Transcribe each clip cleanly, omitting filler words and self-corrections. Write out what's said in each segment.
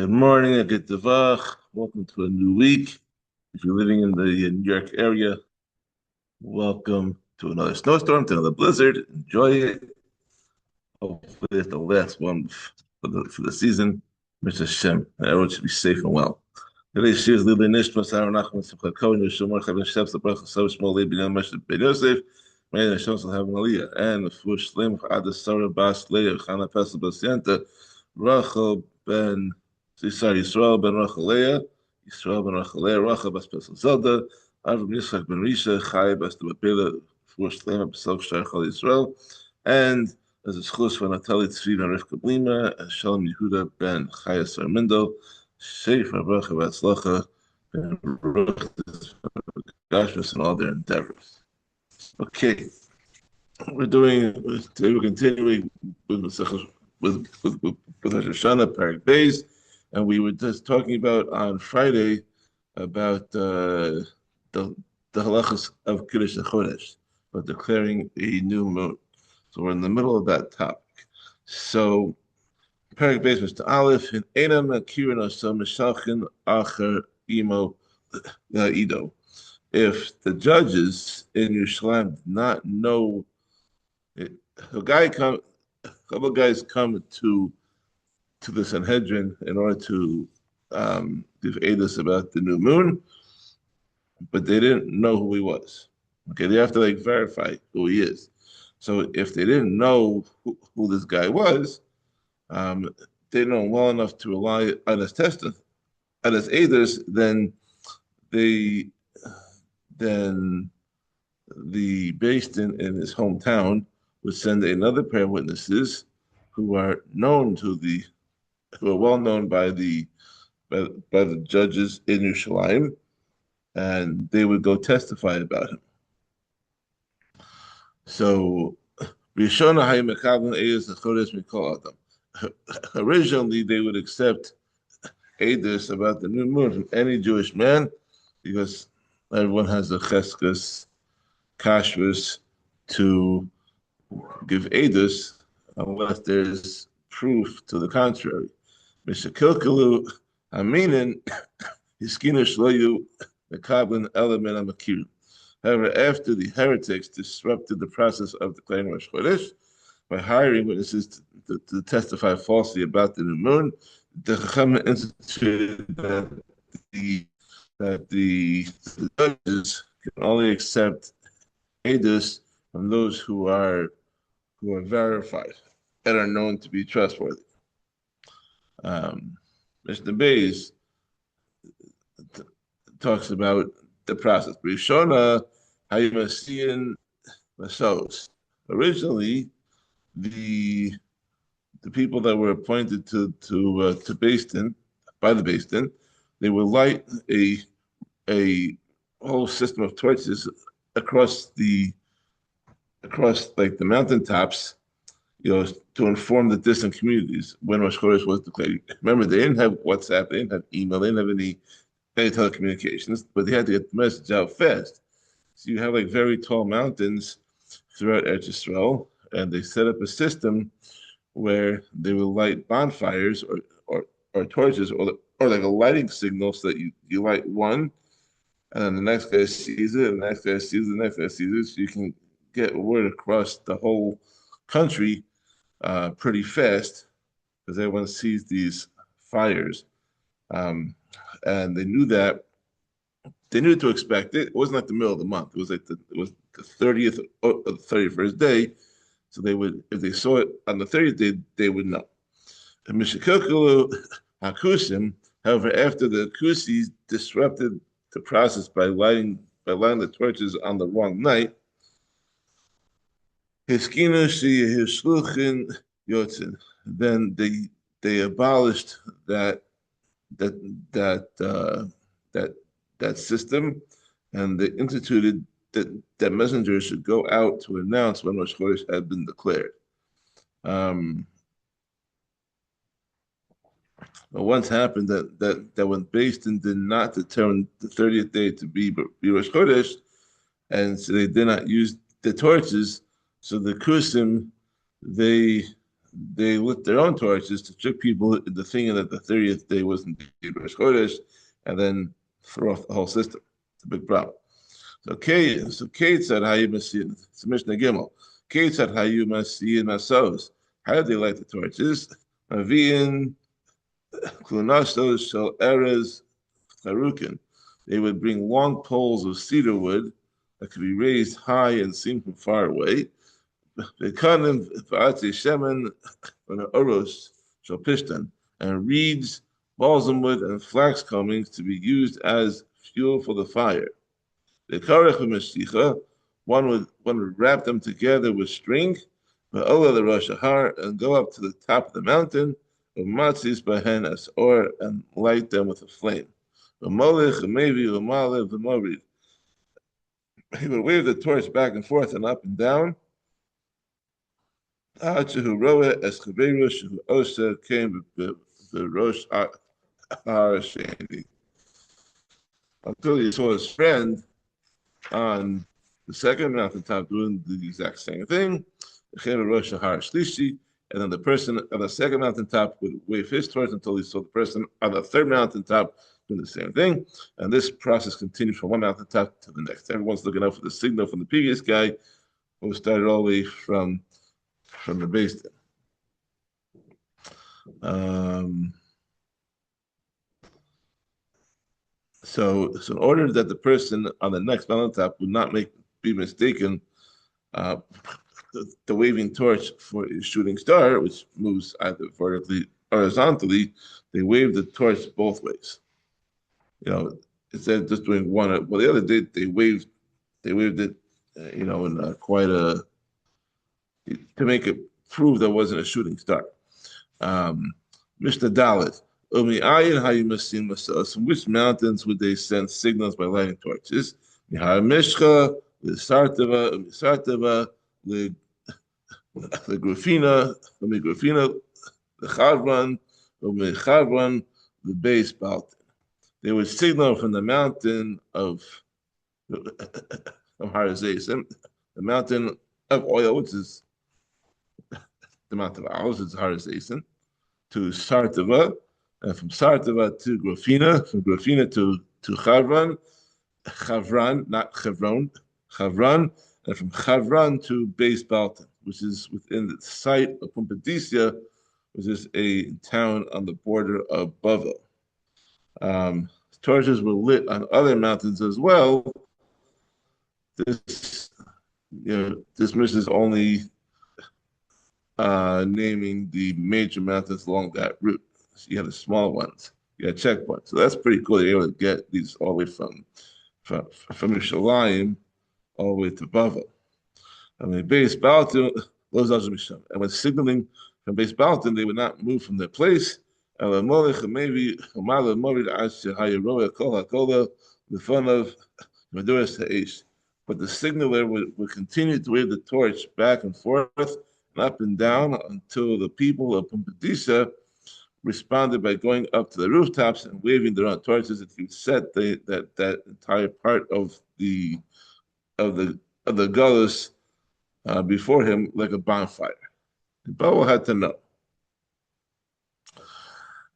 Good morning, a good Devach. Welcome to a new week. If you're living in the New York area, welcome to another snowstorm, to another blizzard. Enjoy it. Hopefully, it's the last one for the season. Mr. Shem, and everyone should be safe and well. Today's shiur is Lili Nishmas Aaron Nachman Simcha Cohen Yeshomar Chavin Sheps LeBrach So Shmuel Levi Ben Meshach Ben Yosef. May the Hashem shall have an aliyah and the full shleim Chad Sarah Bas Leah Chana Pesach Basienta Rachel Ben Yisrael Ben Rachel Leah Yisrael Ben Rachel Leah Rachel Bas Pesach Zelda Avram Yitzchak Ben Risha Chai Bas Tebapela full shleim Pesach Shar Chal Yisrael and as a schus for Natalie Tzvi Ben Rivka Blima and Shalom Yehuda Ben Chaya Sarmindo. Safe Bracha Vatzlacha and Gashmas and all their endeavors. Okay, today. We're continuing with Hashanah Perek Beis, and we were just talking about on Friday about the halachas of Kiddush Chodesh, about declaring a new moon. So we're in the middle of that topic. So. Perek Beis Mr. Aleph in Enam Akirin Asa Mishalchin Acher Imo Ido. If the judges in Yerushalayim did not know, a couple of guys come to the Sanhedrin in order to give edus about the new moon, but they didn't know who he was. Okay, they have to verify who he is. So if they didn't know who this guy was, they know well enough to rely on his testimony, on his aiders, then the based in his hometown would send another pair of witnesses who are well known by the judges in Yerushalayim, and they would go testify about him. So, originally, they would accept edus about the new moon from any Jewish man because everyone has a cheskes, kashrus to give edus unless there's proof to the contrary. Mishakilkalu aminin hiskinu shloyu mekablin element amakiru. However, after the heretics disrupted the process of declaring Rosh Chodesh by hiring witnesses to testify falsely about the new moon, the Chacham instituted that the judges can only accept edus from those who are verified and are known to be trustworthy. Mr. Beis talks about the process. Rishona Hayimasian Masos. Originally, the people that were appointed to Beis Din, by the Beis Din, they would light a whole system of torches across the mountaintops, to inform the distant communities when Rosh Chodesh was declared. Remember, they didn't have WhatsApp, they didn't have email, they didn't have any telecommunications, but they had to get the message out fast. So you have very tall mountains throughout Eretz Yisrael, and they set up a system where they will light bonfires or torches or like a lighting signal, so that you light one, and then the next guy sees it, and the next guy sees it, the next guy sees it, so you can get word across the whole country pretty fast because everyone sees these fires. And they knew to expect it. It wasn't like the middle of the month. It was the 30th or the 31st day. So they would, if they saw it on the 30th day, they would know. And Mishakokulu Hakusim, however, after the Kusis disrupted the process by lighting the torches on the wrong night, then they abolished that system, and they instituted that messengers should go out to announce when Rosh Chodesh had been declared. But once happened that when Beis Din did not determine the 30th day to be Rosh Chodesh, and so they did not use the torches, so the Kusim they they lit their own torches to trick people into thinking that the 30th day was indeed Rosh Chodesh, and then throw off the whole system. It's a big problem. So Kate said, "How you must see it?" It's Mishnah Gimel. Kate said, "How you must see it?" Masos. How did they light the torches? Mavian Klunasos Shel Erez Charukin. They would bring long poles of cedar wood that could be raised high and seen from far away. They cut them shemen on the oros shel pishtan, and reeds, balsam wood, and flax combings to be used as fuel for the fire. The karech u'meshicha, one would wrap them together with string, va'ola the Rosh Har, and go up to the top of the mountain, u'matzis bahen as or, and light them with a flame. V'molech u'mevi u'malev v'morid. He would wave the torch back and forth and up and down. Until he saw his friend on the second mountaintop doing the exact same thing. And then the person on the second mountaintop would wave his torch until he saw the person on the third mountaintop doing the same thing. And this process continues from one mountaintop to the next. Everyone's looking out for the signal from the previous guy who started all the way from the base. So in order that the person on the next mountaintop would not be mistaken, the waving torch for a shooting star, which moves either vertically or horizontally, they wave the torch both ways. Instead of just doing one. Well, the other day they waved it, in quite a, to make it prove there wasn't a shooting star. Mr. Dalit, from which mountains would they send signals by lighting torches? The Grafina, the Chavran, the base Baltin. They would signal from the mountain of Harazaisim, the mountain of oil, which is the mountain of olives, it's Harazaisim, to Sartava, and from Sartava to Grafina, from Grafina to Chavran, not Chevron, Chavran, and from Chavran to Beis Baltin, which is within the site of Pumbedisia, which is a town on the border of Bavel. Torches were lit on other mountains as well. This mission is only naming the major mountains along that route. So you have the small ones, you got checkpoints. So that's pretty cool. You're able to get these all the way from Yerushalayim all the way to Bavel. Beis Baltin, and when signaling from Beis Baltin, they would not move from their place. But the signaler would continue to wave the torch back and forth and up and down until the people of Pumbedisa responded by going up to the rooftops and waving their own torches. And he would set that entire part of the gullus before him like a bonfire. And Baal had to know.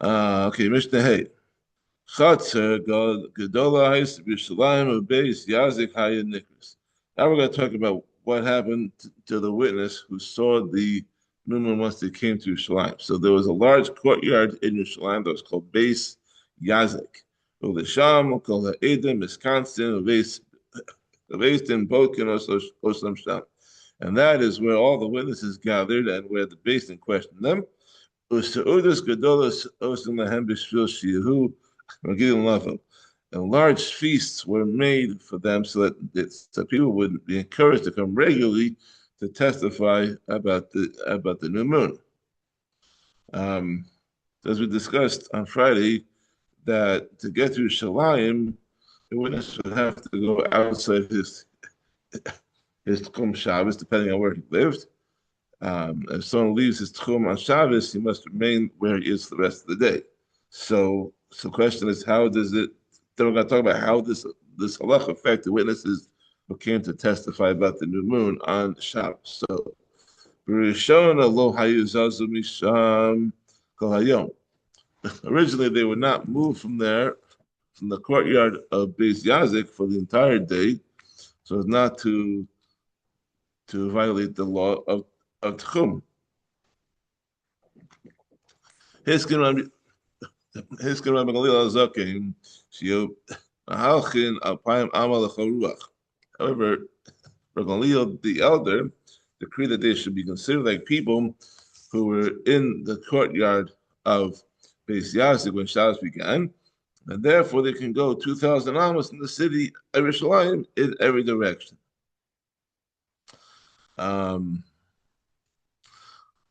Okay, Mishnah Hey. Chatzer Gedola Hais B'Yerushalayim Ubeis Yazik Hayed Nikris. Now we're going to talk about what happened to the witness who saw the new moon once they came to Yerushalayim. So there was a large courtyard in Yerushalayim that was called Beis Yazik. Ulesham, called Ha'edim, Wisconsin, Uveistin, Bokin, Oslam Sham. And that is where all the witnesses gathered and where the Beis Din questioned them. And large feasts were made for them so that people would be encouraged to come regularly to testify about the new moon. As we discussed on Friday, that to get to Yerushalayim, the witness would have to go outside his Tchum Shabbos, depending on where he lived. If someone leaves his Tchum on Shabbos, he must remain where he is for the rest of the day. So the question is, how does it? Then we're going to talk about how this halach affect the witnesses who came to testify about the new moon on Shabbos. So Berishona lo hayuzazu misham kol hayom. Originally, they would not move from there, from the courtyard of Beis Yazik for the entire day, so as not to violate the law of Tchum. Hiskin Rabbi Galil Azakim, Shio Mahalchin Alpayim Amal Charuach. However, Rabbi Galil the elder decreed that they should be considered like people who were in the courtyard of Beis Yazik when Shabbos began, and therefore they can go 2,000 amos in the city of Yerushalayim in every direction.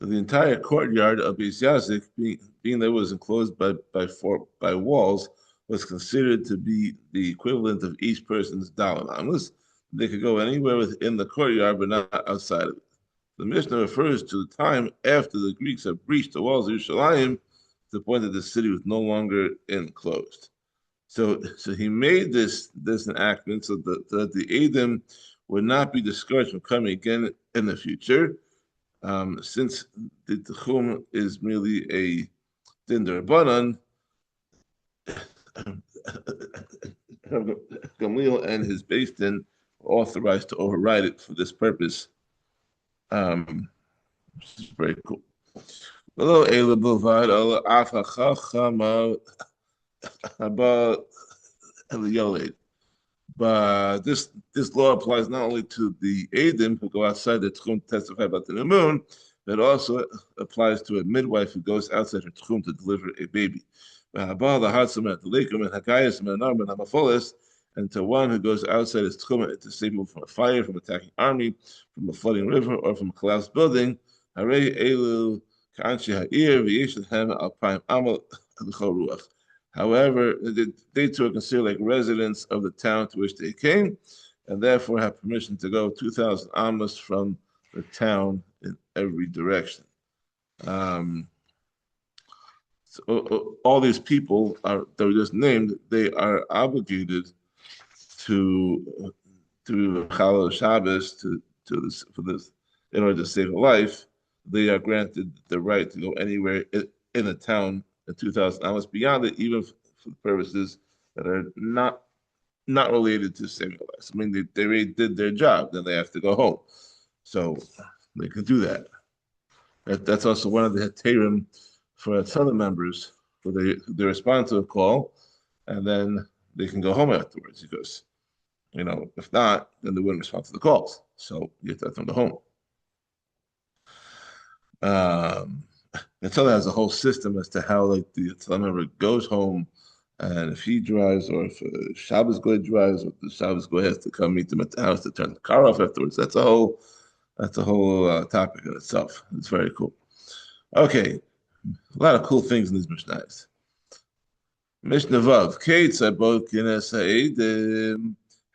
The entire courtyard of Beis Yazik, being that it was enclosed by walls, was considered to be the equivalent of each person's dalan amos. They could go anywhere within the courtyard, but not outside of it. The Mishnah refers to the time after the Greeks had breached the walls of Yerushalayim to the point that the city was no longer enclosed. So he made this enactment so that the Edom would not be discouraged from coming again in the future, since the Tchum is merely a din d'Rabbanan. Gamliel and his Beis Din were authorized to override it for this purpose. Which is very cool. But this law applies not only to the Edom who go outside the Tchum to testify about the new moon, but also applies to a midwife who goes outside her Tchum to deliver a baby. And to one who goes outside his Tchum to save people from a fire, from attacking army, from a flooding river, or from a collapsed building. However, they too are considered like residents of the town to which they came, and therefore have permission to go 2,000 amos from the town in every direction. So all these people that were just named, they are obligated to Chalal Shabbos for this in order to save a life. They are granted the right to go anywhere in a town at 2,000 amos beyond it, even for purposes that are not related to saving lives. I mean, they already did their job, then they have to go home, so they can do that. That's also one of the heterim for other members, where they respond to a call, and then they can go home afterwards, because if not, then they wouldn't respond to the calls. So you have to let them go home. The Torah has a whole system as to how the Torah member goes home, and if he drives, or if Shabbos Goy drives, or the Shabbos Goy has to come meet them at the house to turn the car off afterwards. That's a whole topic in itself. It's very cool. Okay, a lot of cool things in these Mishnahs. Mishnah Vav, Kate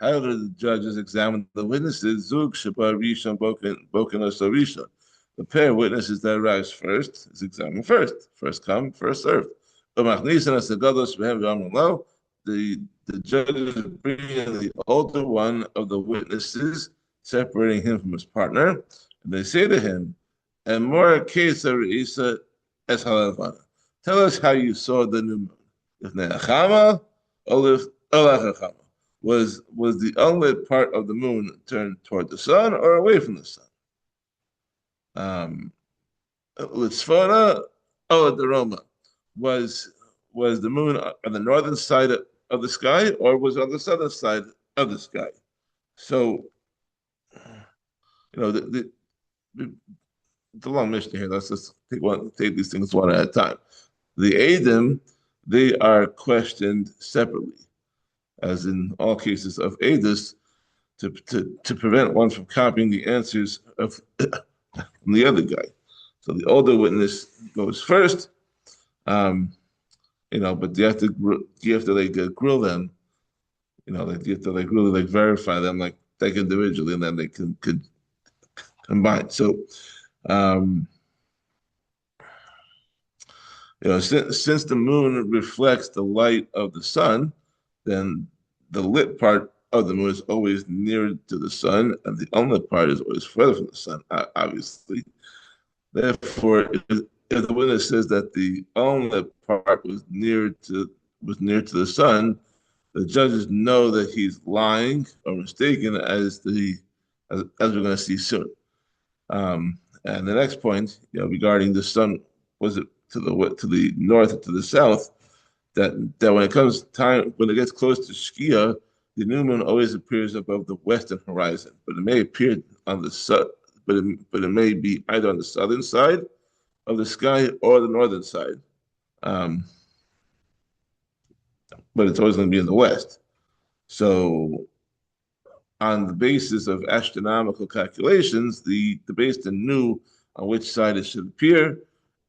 how do the judges examine the witnesses? Zug Shabbat Rishon Boken Rishon. The pair of witnesses that arrives first is examined first. First come, first served. The judges bring in the older one of the witnesses, separating him from his partner, and they say to him, "And more case of Isa as Halavana. Tell us how you saw the new moon. If Neachama or if Olachachama. Was the unlit part of the moon turned toward the sun or away from the sun? Litzfona or the Roma. Was the moon on the northern side of the sky, or was it on the southern side of the sky?" So, the long mission here. Let's just take these things one at a time. The Edom, they are questioned separately, as in all cases of Edus, to prevent one from copying the answers of from the other guy. So the older witness goes first, but you have to grill them, you have to really verify them individually, and then they could combine. So, since the moon reflects the light of the sun, then the lit part of the moon is always nearer to the sun, and the only part is always further from the sun, obviously. Therefore, if the witness says that the only part was near to the sun, the judges know that he's lying or mistaken, as we're going to see soon. And the next point, regarding the sun, was it to the north or to the south? That when it comes time, when it gets close to Shkia, the new moon always appears above the western horizon, but it may appear on the sun, but it may be either on the southern side of the sky or the northern side. Um, but it's always going to be in the west. So, on the basis of astronomical calculations, the Beis Din knew on which side it should appear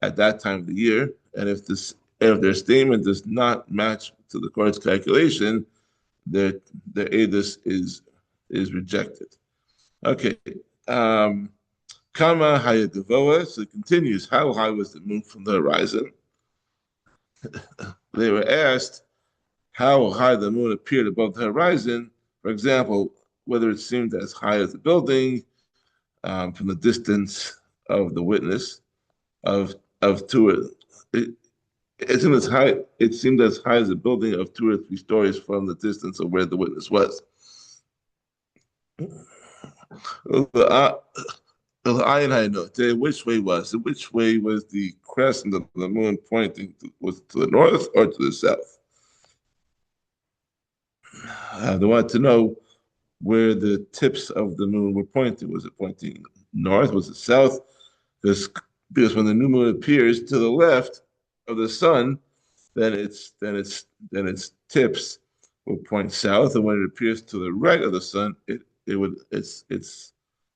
at that time of the year, and if their statement does not match to the court's calculation, their edus is rejected. Okay. Kama Hayagavoa, so it continues. How high was the moon from the horizon? They were asked how high the moon appeared above the horizon. For example, whether it seemed as high as the building, from the distance of the witness of two. It seemed as high. It seemed as high as a building of 2 or 3 stories from the distance of where the witness was. Which way was the crescent of the moon pointing to? Was it to the north or to the south? They wanted to know where the tips of the moon were pointing. Was it pointing north? Was it south? Because when the new moon appears to the left of the sun, then its tips will point south, and when it appears to the right of the sun, its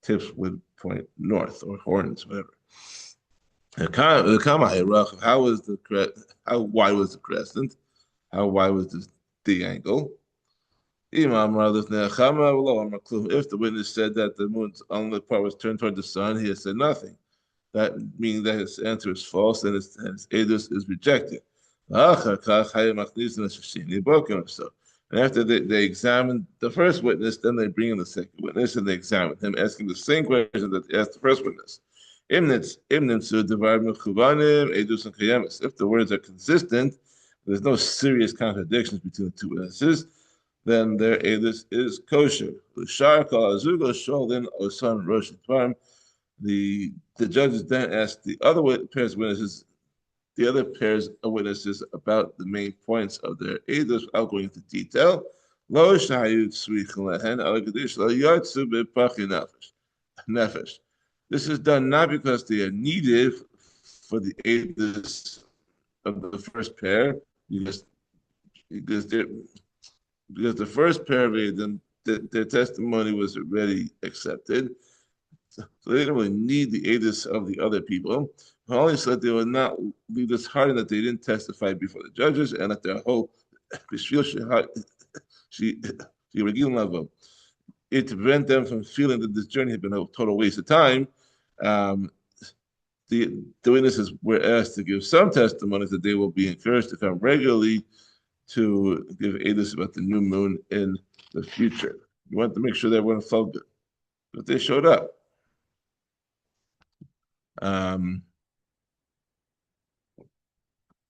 tips would point north, or horns, whatever. How wide was the crescent? How wide was the angle? If the witness said that the moon's only part was turned toward the sun, he has said nothing. That meaning that his answer is false, and his edus is rejected. And after they examine the first witness, then they bring in the second witness and they examine him, asking the same question that they asked the first witness. If the words are consistent, there's no serious contradictions between the two witnesses, then their edus is kosher. The judges then ask the other pairs of witnesses about the main points of their edus without going into detail. This is done not because they are needed for the edus of the first pair, because the first pair of Edom, their testimony was already accepted. So they didn't really need the edus of the other people. Only said they would not leave disheartened that they didn't testify before the judges, and that their whole it to prevent them from feeling that this journey had been a total waste of time. The witnesses were asked to give some testimonies that they will be encouraged to come regularly to give edus about the new moon in the future. You want to make sure that everyone felt good, but they showed up.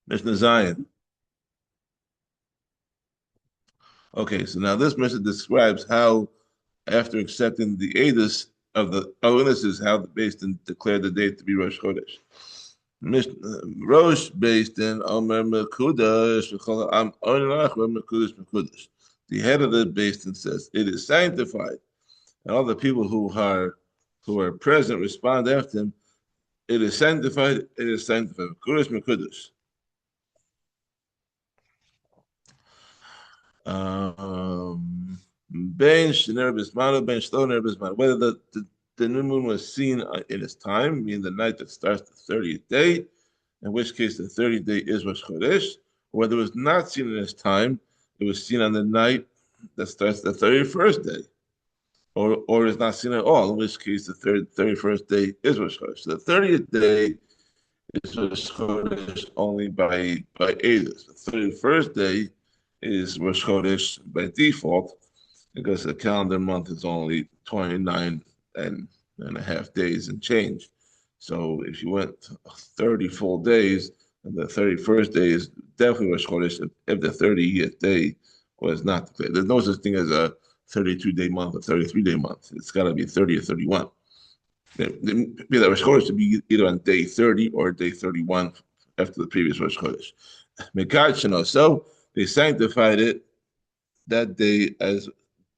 Mishnah Zion. Okay, so now this Mishnah describes how, after accepting the edus of the witnesses, how the Beis Din declared the date to be Rosh Chodesh. Rosh Beis Din Omer Mekudash Am Onach Mekudash Mekudash. The head of the Beis Din says it is sanctified, and all the people who are present respond after him. It is sanctified. It is sanctified. Mekudash Mekudash. Whether the new moon was seen in its time, meaning the night that starts the 30th day, in which case the 30th day is Rosh Chodesh, or whether it was not seen in its time, it was seen on the night that starts the 31st day, or is not seen at all, in which case the 31st day is Rosh Chodesh. So the 30th day is Rosh Chodesh only by edus. The 31st day is Rosh Chodesh by default, because the calendar month is only 29 and a half days and change. So if you went 30 full days, and the 31st day is definitely Rosh Chodesh if the 30th day was not declared. There's no such thing as a 32-day month or 33-day month. It's got to be 30 or 31. The Rosh Chodesh should be either on day 30 or day 31 after the previous Rosh Chodesh. So they sanctified it that day as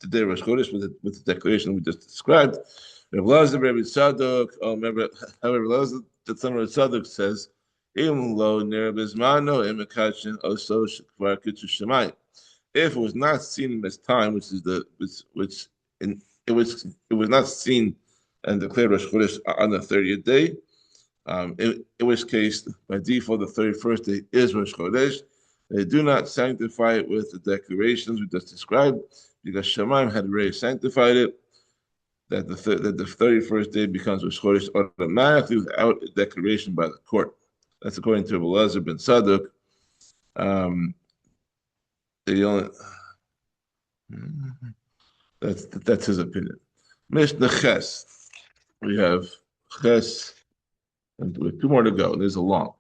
the day of Rosh Chodesh with the declaration we just described. Rav Lazar, Rabbi Tzadok, remember how Rav Lazar, the son of Tzadok says, "Im lo ner bezmano emekachin oso shekvar kitzu shemayim." If it was not seen in this time, which is which in it was not seen and declared Rosh Chodesh on the 30th day, in which case by default the 31st day is Rosh Chodesh. They do not sanctify it with the declarations we just described because Shemaim had already sanctified it. That the 31st day becomes Rosh Chodesh automatically without a declaration by the court. That's according to Elazar ben Sadok. They only that's his opinion. Mishnah Ches. We have Ches, and we have two more to go. There's a long.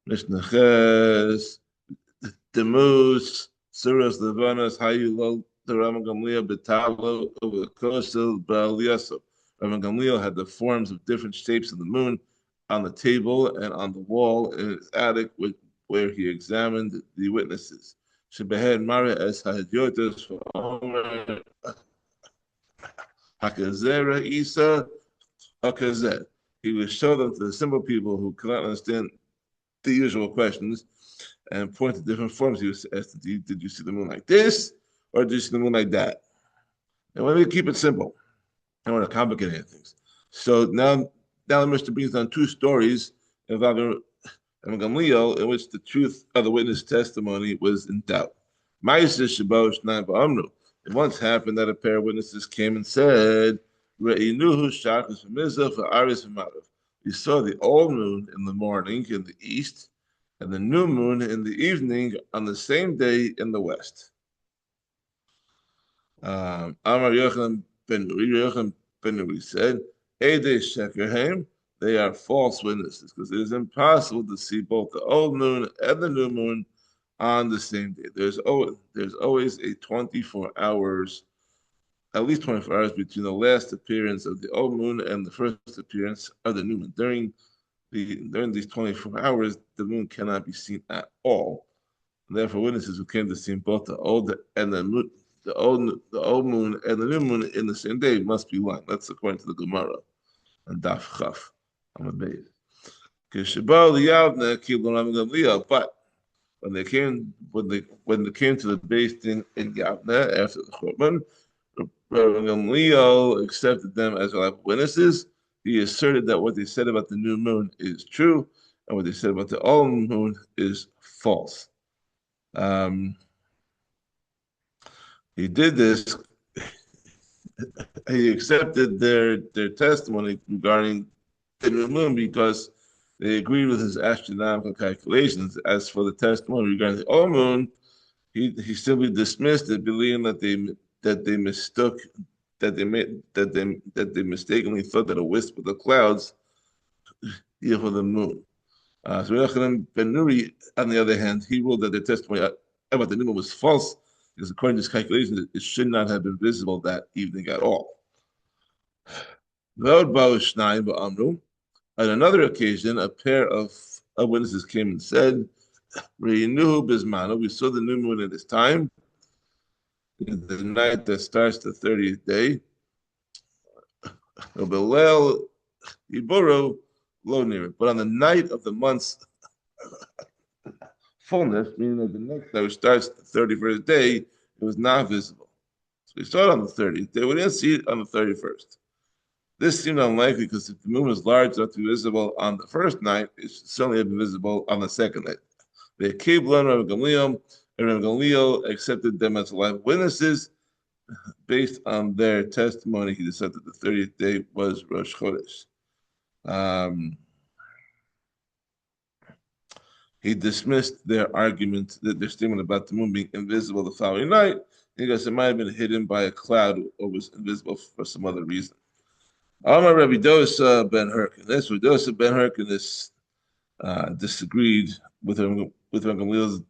Mishnah Ches. Demus, Suras Levanas, Hayulol, the Raman Gamliel, Betalo, over Kosel, Baal Yasov. Raman Gamliel had the forms of different shapes of the moon on the table and on the wall in his attic where he examined the witnesses. Shebehed Mara es Hadyotis for Omer Hakazera Isa Hakazet. He would show them to the simple people who cannot understand the usual questions and point to different forms. He was asked, did you see the moon like this? Or did you see the moon like that? And let me keep it simple. I don't want to complicate things. So now the Mishnah brings down two stories involving Gamliel in which the truth of the witness testimony was in doubt. It once happened that a pair of witnesses came and said, we saw the old moon in the morning in the east and the new moon in the evening on the same day in the west. Amar Yochanan ben Nuri said, Ede Shekerheim, they are false witnesses because it is impossible to see both the old moon and the new moon on the same day. There's always a 24 hours, at least 24 hours between the last appearance of the old moon and the first appearance of the new moon. During these 24 hours, the moon cannot be seen at all. And therefore, witnesses who came to see both the old and the old moon and the new moon in the same day must be lying. That's according to the Gemara and Daf Chaf. I'm a base. But when they came to the base in Yavne after the Churban, Rabbi Gamliel accepted them as witnesses. He asserted that what they said about the new moon is true, and what they said about the old moon is false. He did this. He accepted their testimony regarding the new moon because they agreed with his astronomical calculations. As for the testimony regarding the old moon, he simply dismissed it, believing that they mistook that they mistakenly thought that a wisp of the clouds for the moon. So Yochanan ben Nuri, on the other hand, he ruled that the testimony about the new moon was false because according to his calculations, it should not have been visible that evening at all. On another occasion, a pair of witnesses came and said, we saw the new moon at this time, the night that starts the 30th day. But on the night of the month's fullness, meaning that the next day, which starts the 31st day, it was not visible. So we saw it on the 30th day. We didn't see it on the 31st. This seemed unlikely because if the moon was large enough to be visible on the first night, it should certainly have been visible on the second night. They Kiblan Rabbi Gamliel, and Rabbi Gamliel accepted them as live witnesses. Based on their testimony, he decided that the 30th day was Rosh Chodesh. he dismissed their argument, their statement about the moon being invisible the following night. He goes, it might have been hidden by a cloud or was invisible for some other reason. Amar Rabbi Dosa ben Herkin. That's what Dosa ben Herkin disagreed with Gamliel's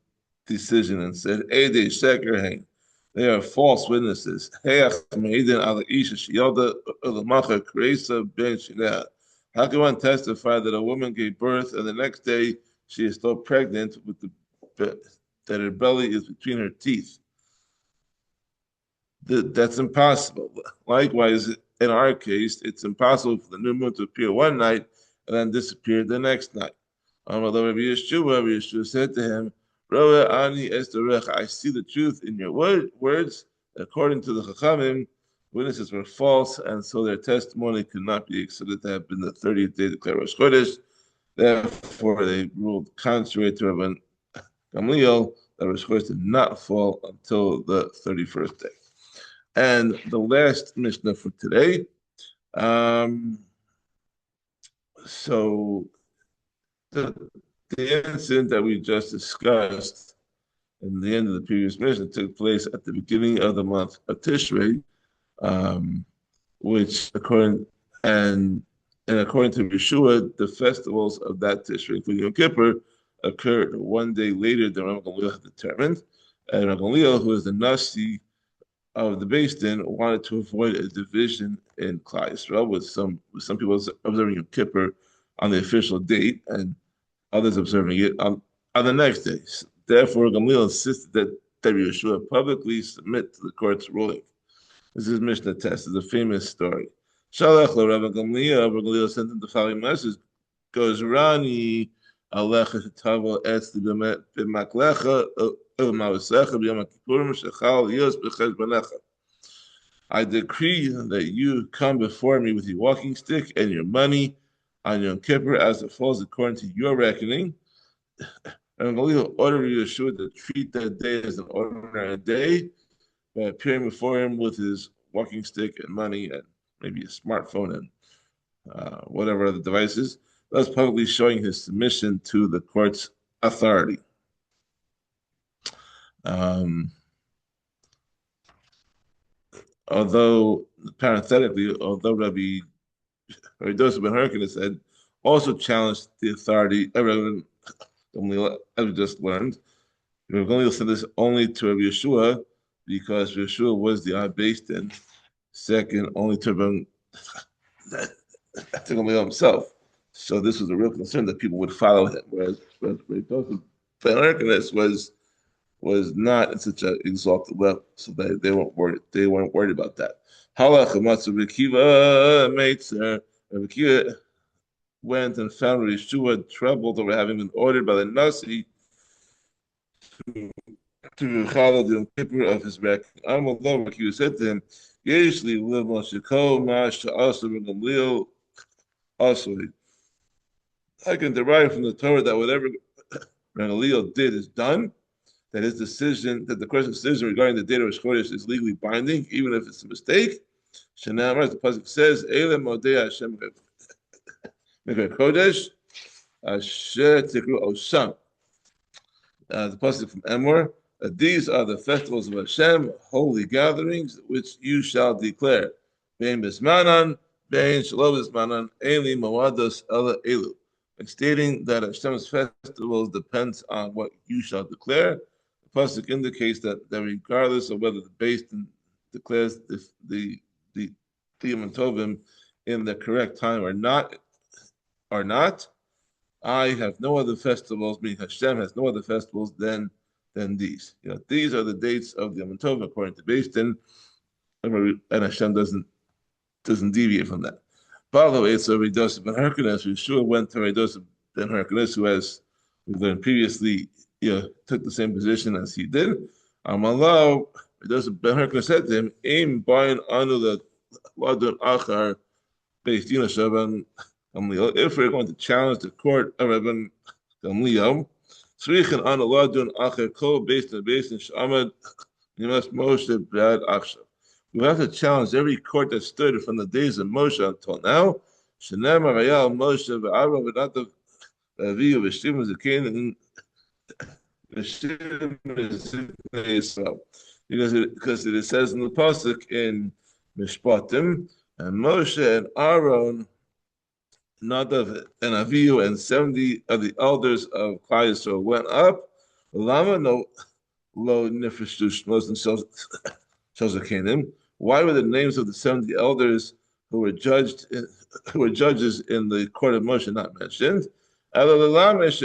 decision and said, Ede Sheker Hain. They are false witnesses. How can one testify that a woman gave birth and the next day she is still pregnant with that her belly is between her teeth? That's impossible. Likewise, in our case, it's impossible for the new moon to appear one night and then disappear the next night. Rabbi Yeshua said to him, I see the truth in your words. According to the Chachamim, witnesses were false, and so their testimony could not be accepted to have been the 30th day declared Rosh Chodesh. Therefore, they ruled contrary to Rabbi Gamliel that Rosh Chodesh did not fall until the 31st day. And the last Mishnah for today. So the incident that we just discussed in the end of the previous Mishnah took place at the beginning of the month of Tishrei, which according to Yeshua, the festivals of that Tishrei, including Yom Kippur, occurred one day later than Rabbi Gamliel had determined. And Rabbi Gamliel, who is the Nasi of the Beis Din, wanted to avoid a division in Klal Yisrael, with some people observing Yom Kippur on the official date and others observing it on the next day. Therefore, Gamliel insisted that Yeshua publicly submit to the court's ruling. This is Mishnah Test. It's a famous story. Shalach lo Rabbi Gamliel. Rabbi Gamliel sent him the following message: Goes Rani alecha shetavo etzli b'maklecha u'ma'asecha b'yom Kippurim shechal yos b'cheshbonecha. I decree that you come before me with your walking stick and your money on Yom Kippur as it falls according to your reckoning. And Gamliel ordered Yeshua to treat that day as an ordinary day by appearing before him with his walking stick and money and maybe a smartphone and whatever other devices, thus publicly showing his submission to the court's authority. Although Rabbi Dosa ben Herkin said, also challenged the authority of Rabbi Gamliel, as we just learned. Rabbi Gamliel said this only to Rabbi Yeshua because Yeshua was the Beis Din. Second, only to Rabbi Gamliel himself. So this was a real concern that people would follow him, whereas Rabbi Dosa ben Herkin was not at such an exalted level, so they weren't worried. They weren't worried about that. Halacha matzu Rekiva Meitzer. Rekiva went and found Yeshua troubled over having been ordered by the Nasi to recall the Yom Kippur of his reckoning. Amallah Rekiva said to him, "Yeshli live Mashiko Mash also Gamliel also." I can derive from the Torah that whatever Gamliel did is done. That his decision, that the court's decision regarding the date of Rosh Chodesh is legally binding, even if it's a mistake. Shanamar, the pasuk says, "Eile modei Hashem Kodesh Asher Tikru Osam." The pasuk from Emor, these are the festivals of Hashem, holy gatherings, which you shall declare. Bein bismanan, bein shalom bismanan, eli moados ela elu. And stating that Hashem's festivals depends on what you shall declare. Pasuk indicates that regardless of whether the Beis Din declares the Yom Tovim in the correct time or not, I have no other festivals. Meaning Hashem has no other festivals than these. These are the dates of the Yom Tovim according to Beis Din, and Hashem doesn't deviate from that. By the way, it's Rabbi Dosa ben Herkin. Yeshua went to Rabbi Dosa ben Herkin, who, as we've learned previously, took the same position as he did. Amallah, Dosa ben Herkin said to him, "Aim bayin anu the ladun achar Beis Din Shaban Gamliel." If we're going to challenge the court of Rabbi Gamliel, tzrichin anu ladun achar kol Beis Din shamad nimas Moshe b'ad achshav. We have to challenge every court that stood from the days of Moshe until now. Shenemar Hayal Moshe v'Aaron v'Nadav v'Avihu v'Shimon Zakein Because it says in the pasuk in Mishpatim, and Moshe and Aaron, Nadav and Avihu, and 70 of the elders of Klal Yisrael went up. Lama no lo nefeshu shmos and. Why were the names of the 70 elders who were who were judges in the court of Moshe not mentioned? Based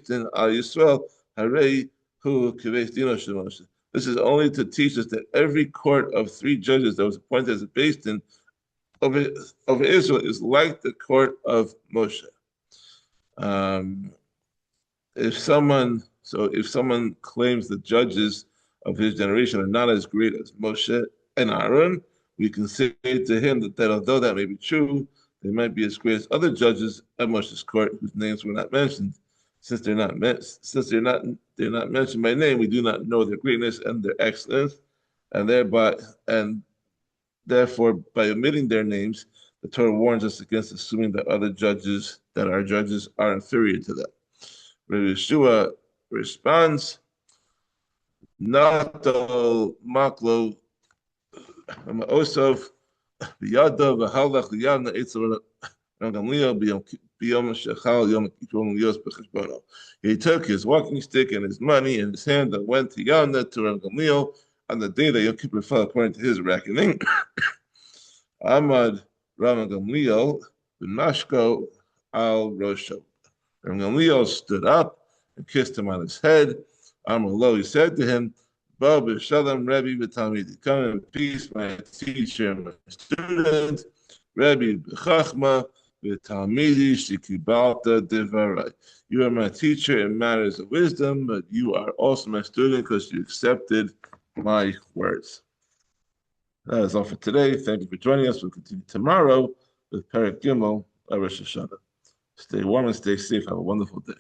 in Al Yisrael, Harei who This is only to teach us that every court of three judges that was appointed as a based in of Israel is like the court of Moshe. If someone claims the judges of his generation are not as great as Moshe and Aaron, we can say to him that although that may be true, they might be as great as other judges at Moshe's court whose names were not mentioned. Since they're not mentioned by name, we do not know their greatness and their excellence, and therefore by omitting their names, the Torah warns us against assuming that our judges are inferior to them. Rabbi Yeshua responds, Nato maklo osov biyado v'halach liyavna etzel Gamliel biyom shechal yom kippur yos b'cheshbono. He took his walking stick and his money in his hand and went to Yavna to Rav Gamliel on the day that Yom Kippur fell according to his reckoning. Amad Rav Gamliel ben Mashko al Rosho. Rav Gamliel stood up and kissed him on his head. Amar he said to him, Bo b'shalom Rebbe v'talmidi. Come in peace, my teacher and my student. Rebbe b'chachma v'talmidi shekibalta devarai. You are my teacher in matters of wisdom, but you are also my student because you accepted my words. That is all for today. Thank you for joining us. We'll continue tomorrow with Perek Gimel by Rosh Hashanah. Stay warm and stay safe. Have a wonderful day.